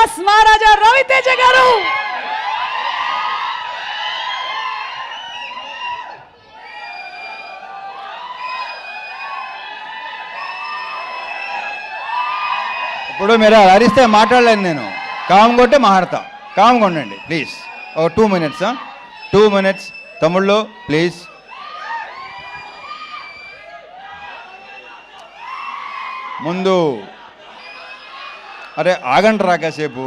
Mass మహారాజా రవితేజ గారు. ఇప్పుడు మీరు అరిస్తే మాట్లాడలేను నేను. కామ్ కొట్టే మాట్లాడతా. కామ్గా ఉండండి ప్లీజ్. ఓ 2 minutes 2 minutes తమ్ముళ్ళు ప్లీజ్. ముందు అరే ఆగండి రా కాసేపు.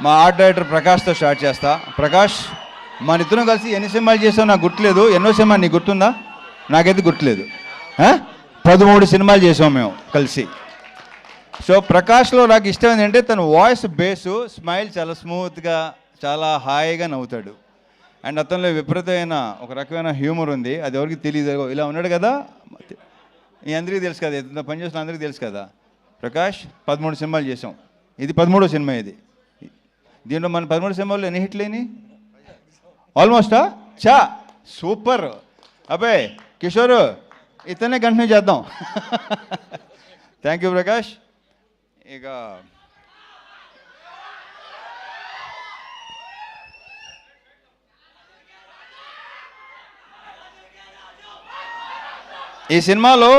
మా ఆర్ట్ డైరెక్టర్ ప్రకాష్తో స్టార్ట్ చేస్తా. ప్రకాష్, మన ఇద్దరం కలిసి ఎన్ని సినిమాలు చేసావు నాకు గుర్తులేదు. ఎన్నో సినిమా నీకు గుర్తుందా? నాకైతే గుర్తులేదు. 13 సినిమాలు చేసాం మేము కలిసి. సో ప్రకాష్లో నాకు ఇష్టం ఏంటంటే తన వాయిస్ బేసు, స్మైల్ చాలా స్మూత్గా, చాలా హాయిగా నవ్వుతాడు. అండ్ అతనిలో విపరీతమైన ఒక రకమైన హ్యూమర్ ఉంది. అది ఎవరికి తెలియదు. ఇలా ఉన్నాడు కదా, ఈ అందరికీ తెలుసు కదా, ఎంత పనిచేసిన అందరికీ తెలుసు కదా. ప్రకాష్ 13 సినిమాలు చేసాం. ఇది 13వ సినిమా. ఇది దీంట్లో మన 13 సినిమాల్లో ఎన్ని హిట్లు అయినాయి? ఆల్మోస్టా చా సూపర్. అబ్బే కిషోరు, ఇతనే కంటిన్యూ చేద్దాం. Thank you Prakash. ఇక ఈ సినిమాలో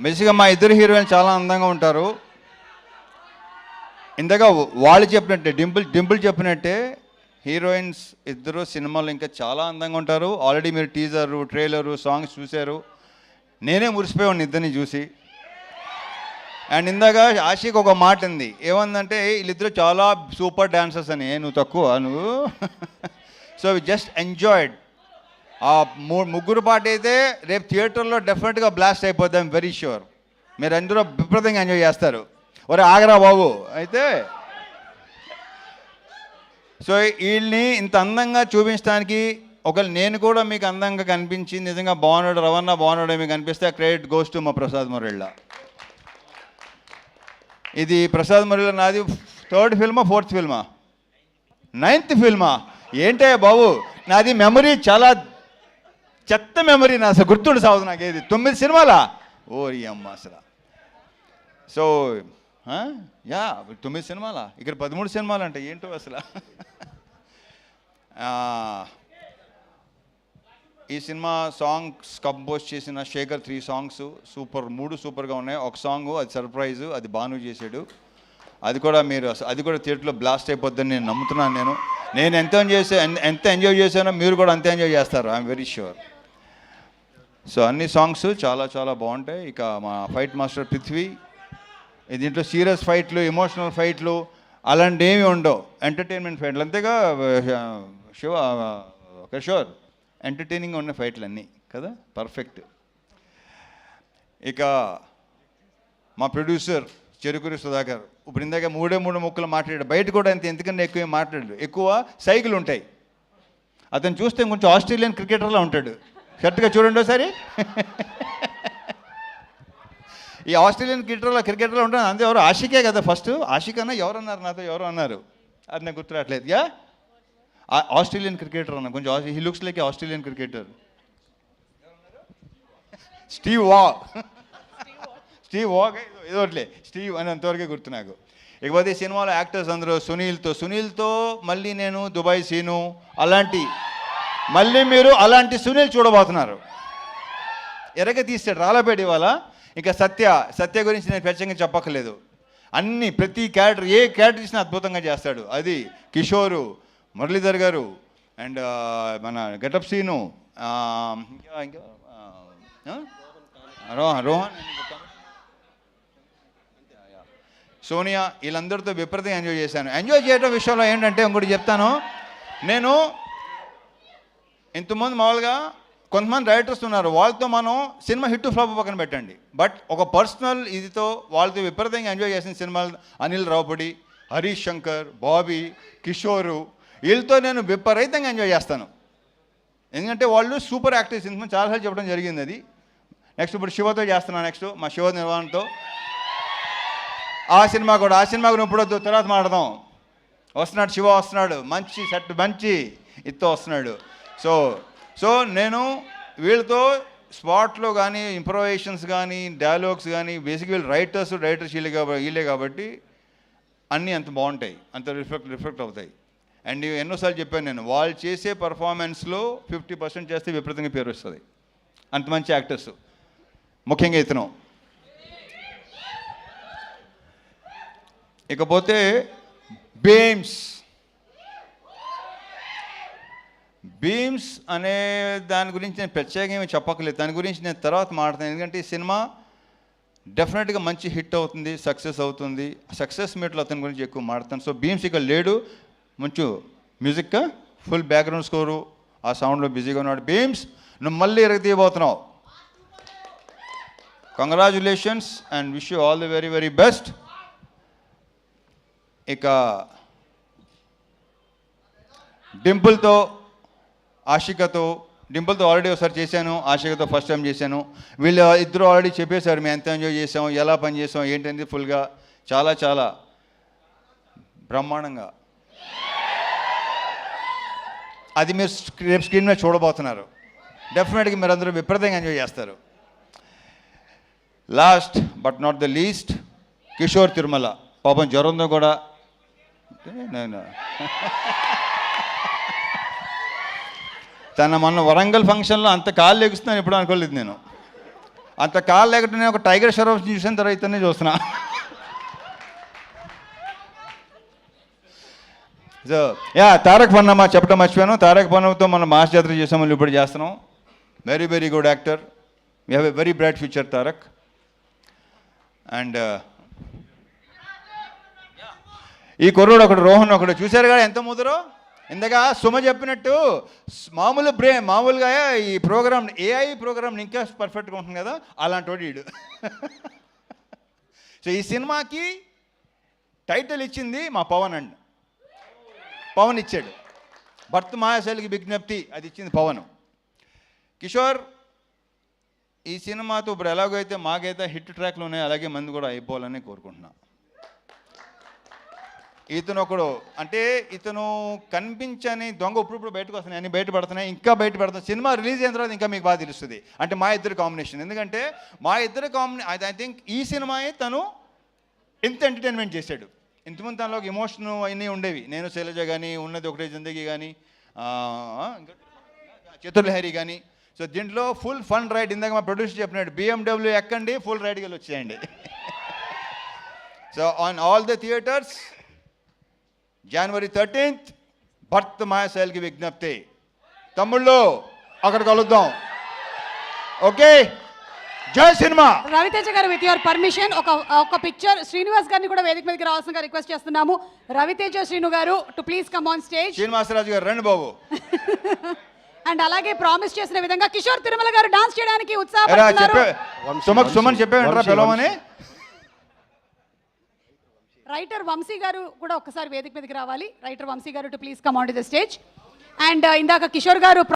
బేసిక్గా మా ఇద్దరు హీరోయిన్ చాలా అందంగా ఉంటారు. ఇంతగా వాళ్ళు చెప్పినట్టే, డింపుల్ చెప్పినట్టే హీరోయిన్స్ ఇద్దరు సినిమాలో ఇంకా చాలా అందంగా ఉంటారు. ఆల్రెడీ మీరు టీజరు, ట్రైలరు, సాంగ్స్ చూశారు. నేనే మురిసిపోయాను ఇద్దరిని చూసి. అండ్ ఇందాక ఆశీకి ఒక మాట ఉంది, ఏమందంటే వీళ్ళిద్దరు చాలా సూపర్ డాన్సర్స్ అని. నువ్వు తక్కువ నువ్వు. So we just enjoyed. ఆ ముగ్గురు పాట అయితే రేపు థియేటర్లో డెఫినెట్గా బ్లాస్ట్ అయిపోద్ది. I'm very sure. మీరు అందరూ విపరీతంగా ఎంజాయ్ చేస్తారు. ఒరే ఆగరా బాబు. అయితే సో వీళ్ళని ఇంత అందంగా చూపించడానికి ఒకవేళ నేను కూడా మీకు అందంగా కనిపించి నిజంగా బాగున్నాడు, రవణ బాగున్నాడు మీకు అనిపిస్తే ఆ క్రెడిట్ గోస్ టు మా ప్రసాద్ మురళి. ఇది ప్రసాద్ మురళి నాది 3rd ఫిల్మా 4th ఫిల్మా 9th ఫిల్మా ఏంటే బాబు. నాది మెమరీ చాలా చెత్త మెమరీ. నా అసలు గుర్తుండి సాగుదు నాకు. ఏది 9 సినిమాలా? ఓరి అమ్మ అసలు. సో యా 9 సినిమాలా, ఇక్కడ 13 సినిమాలు అంటే ఏంటో అసలు. ఈ సినిమా సాంగ్స్ కంపోజ్ చేసిన శేఖర్ 3 సాంగ్స్ సూపర్, 3 సూపర్గా ఉన్నాయి. ఒక సాంగ్ అది సర్ప్రైజు, అది భాను చేశాడు. అది కూడా మీరు అది కూడా థియేటర్లో బ్లాస్ట్ అయిపోద్దని నేను నమ్ముతున్నాను. నేను ఎంత ఎంజాయ్ చేశానో మీరు కూడా అంతే ఎంజాయ్ చేస్తారు. I'm very sure. సో అన్ని సాంగ్స్ చాలా చాలా బాగుంటాయి. ఇక మా ఫైట్ మాస్టర్ పృథ్వీ, దీంట్లో సీరియస్ ఫైట్లు, ఎమోషనల్ ఫైట్లు అలాంటివి ఏమి ఉండవు. ఎంటర్టైన్మెంట్ ఫైట్లు అంతేగా కిషోర్. ఎంటర్టైనింగ్ ఉన్న ఫైట్లు అన్నీ కదా, పర్ఫెక్ట్. ఇక మా ప్రొడ్యూసర్ చెరుకూరి సుధాకర్ ఇప్పుడు ఇందాక 3 ముక్కలు మాట్లాడాడు. బయట కూడా ఎందుకన్నా ఎక్కువ మాట్లాడాడు. ఎక్కువ సైకిల్ ఉంటాయి. అతను చూస్తే కొంచెం ఆస్ట్రేలియన్ క్రికెటర్లా ఉంటాడు. కరెక్ట్గా చూడండి ఒకసారి. ఈ ఆస్ట్రేలియన్ క్రికెటర్లో ఉంటాడు. అంతే. ఎవరు? ఆషికే కదా ఫస్ట్. ఆషిక్ అన్న ఎవరన్నారు నాతో, ఎవరు అన్నారు, అది నాకు గుర్తు రావట్లేదు. యా ఆస్ట్రేలియన్ క్రికెటర్ అన్న, కొంచెం he looks like Australian cricketer. Steve Waugh ఏదోట్లే, స్టీవ్ అని అంతవరకే గుర్తు నాకు. ఇకపోతే ఈ సినిమాలో యాక్టర్స్ అందరూ సునీల్తో మళ్ళీ నేను దుబాయ్ సీను అలాంటి, మళ్ళీ మీరు అలాంటి సునీల్ చూడబోతున్నారు. ఎరగ తీస్తాడు రాళ్ళపేట ఇవాళ. ఇక సత్య గురించి నేను ప్రత్యేకంగా చెప్పక్కర్లేదు. ప్రతి క్యారెక్టర్, ఏ క్యారెక్టర్ ఇచ్చినా అద్భుతంగా చేస్తాడు. అది కిషోరు, మురళీధర్ గారు అండ్ మన గెటప్ సీను, రోహన్, సోనియా, వీళ్ళందరితో విపరీతంగా ఎంజాయ్ చేశాను. ఎంజాయ్ చేయడం విషయంలో ఏంటంటే ఇంకోటి చెప్తాను. నేను ఇంతకుముందు మామూలుగా కొంతమంది డైరెక్టర్స్ ఉన్నారు, వాళ్ళతో మనం సినిమా హిట్ ఫ్లాప్ పక్కన పెట్టండి, బట్ ఒక పర్సనల్ ఇదితో వాళ్ళతో విపరీతంగా ఎంజాయ్ చేసిన సినిమాలు అనిల్ రావుపూడి, హరీష్ శంకర్, బాబీ, కిషోరు, వీళ్ళతో నేను విపరీతంగా ఎంజాయ్ చేస్తాను. ఎందుకంటే వాళ్ళు సూపర్ యాక్టర్స్. ఇంతకుముందు చాలాసార్లు చెప్పడం జరిగింది అది. నెక్స్ట్ ఇప్పుడు శివతో చేస్తున్నాను. నెక్స్ట్ మా శివ నిర్వహణతో ఆ సినిమా కూడా ఇప్పుడు వద్దు, తర్వాత మాట్లాడదాం. వస్తున్నాడు శివ, వస్తున్నాడు. మంచి సెట్, మంచి ఇత్తో వస్తున్నాడు. సో నేను వీళ్ళతో స్పాట్లో కానీ ఇంప్రొవైజేషన్స్ కానీ డైలాగ్స్ కానీ బేసిక్ వీళ్ళు రైటర్స్ వీళ్ళే కాబట్టి అన్నీ అంత బాగుంటాయి, అంత రిఫ్లెక్ట్ అవుతాయి. అండ్ ఎన్నోసార్లు చెప్పాను నేను, వాళ్ళు చేసే పర్ఫార్మెన్స్లో 50% చేస్తే విపరీతంగా పేరు వస్తుంది. అంత మంచి యాక్టర్స్, ముఖ్యంగా ఇతను. ఇకపోతే బీమ్స్ అనే దాని గురించి నేను ప్రత్యేకంగా ఏమీ చెప్పక్కర్లేదు, దాని గురించి నేను తర్వాత మాట్లాడతాను. ఎందుకంటే ఈ సినిమా డెఫినెట్గా మంచి హిట్ అవుతుంది, సక్సెస్ అవుతుంది. సక్సెస్ మీట్లో అతని గురించి ఎక్కువ మాట్లాడతాను. సో బీమ్స్ ఇక్కడ లేడు, మంచి మ్యూజిక్గా ఫుల్ బ్యాక్గ్రౌండ్ స్కోరు, ఆ సౌండ్లో బిజీగా ఉన్నాడు. బీమ్స్, నువ్వు మళ్ళీ ఎరగతీయబోతున్నావు. Congratulations and wish you all the very very best. ఇక డింపుల్తో ఆల్రెడీ ఒకసారి చేశాను, ఆషికతో ఫస్ట్ టైం చేశాను. వీళ్ళు ఇద్దరు ఆల్రెడీ చెప్పేశారు మేము ఎంత ఎంజాయ్ చేసాం, ఎలా పని చేసాం ఏంటంటే ఫుల్గా చాలా చాలా బ్రహ్మాండంగా. అది మీరు రేపు స్క్రీన్ మీద చూడబోతున్నారు. డెఫినెట్గా మీరు అందరూ విపరీతంగా ఎంజాయ్ చేస్తారు. Last but not the least, Kishore Tirumala. పాపం జ్వరంతో కూడా నేను తన మొన్న వరంగల్ ఫంక్షన్లో అంత కాళ్ళు లెగుస్తున్నాను ఎప్పుడు అనుకోలేదు నేను. అంత కాళ్ళు లేకుండా నేను ఒక టైగర్ షరఫ్ చూసిన తర్వాతనే చూస్తున్నా. సో తారక్ పన్నమ్మ చెప్పడం మర్చిపోయాను. తారక్ పన్నమ్మతో మనం మాస్ జాతర చేసాము, మళ్ళీ ఇప్పుడు చేస్తున్నాం. Very very good actor, we have a very bright future Tarak. And ఈ కుర్రోడు ఒకడు, రోహన్ ఒకడు, చూశారు కదా ఎంత ముదరో. ఇందాక సుమ చెప్పినట్టు మామూలుగా ఈ ప్రోగ్రామ్ ఏఐ ప్రోగ్రామ్ ఇంకా పర్ఫెక్ట్గా ఉంటుంది కదా, అలాంటి వాడు వీడు. సో ఈ సినిమాకి టైటిల్ ఇచ్చింది మా పవన్ ఇచ్చాడు. భర్త మాయాశైలికి విజ్ఞప్తి, అది ఇచ్చింది పవన్. కిషోర్, ఈ సినిమాతో ఇప్పుడు ఎలాగైతే మాకైతే హిట్ ట్రాక్లు ఉన్నాయి, అలాగే మంది కూడా అయిపోవాలని కోరుకుంటున్నా. ఇతను ఒకడు, అంటే ఇతను కనిపించని దొంగ ఇప్పుడు బయటకు వస్తున్నాయి, అన్ని బయటపడుతున్నాయి, ఇంకా బయటపడుతున్నాయి. సినిమా రిలీజ్ అయిన తర్వాత ఇంకా మీకు బాగా తెలుస్తుంది. అంటే మా ఇద్దరు కాంబినేషన్, ఎందుకంటే మా ఇద్దరు ఐ థింక్ ఈ సినిమాయే తను ఎంత ఎంటర్టైన్మెంట్ చేశాడు. ఇంతకుముందు తనలో ఒక ఎమోషన్ అన్నీ ఉండేవి. నేను శైలజ కానీ, ఉన్నది ఒకటే జిందగీ కానీ, ఇంకా చతుర్లహరి కానీ. సో దీంట్లో ఫుల్ ఫన్ రైడ్. ఇందాక మా ప్రొడ్యూసర్ చెప్పినాడు, BMW ఎక్కండి, ఫుల్ రైడ్కి వెళ్ళి వచ్చేయండి. So on all the theatres January 13th, భర్త మాయాశైలికి విజ్ఞప్తి. తమ్ముళ్ళు అక్కడ కలుద్దాం. ఓకే, జై సినిమా. రవితేజ గారు, విత్ యువర్ పర్మిషన్ ఒక పిక్చర్ శ్రీనివాస్ గారిని కూడా వేదిక మీదకి రావాల్సిందిగా రిక్వెస్ట్ చేస్తున్నాము. రవితేజ శ్రీను గారు to please come on stage. Srinivasaraju గారు రండి బాబు. అండ్ అలాగే ప్రామిస్ చేసిన విధంగా కిషోర్ తిరుమల గారు డాన్స్ చేయడానికి ఉత్సాహపడుతున్నారు. సుమన్ చెప్పేమంటారా పిలవమని. రైటర్ వంశీ గారు కూడా ఒక్కసారి వేదిక మీదకి రావాలి. రైటర్ వంశీ గారు to please come on to the stage. And ఇందాక కిషోర్ గారు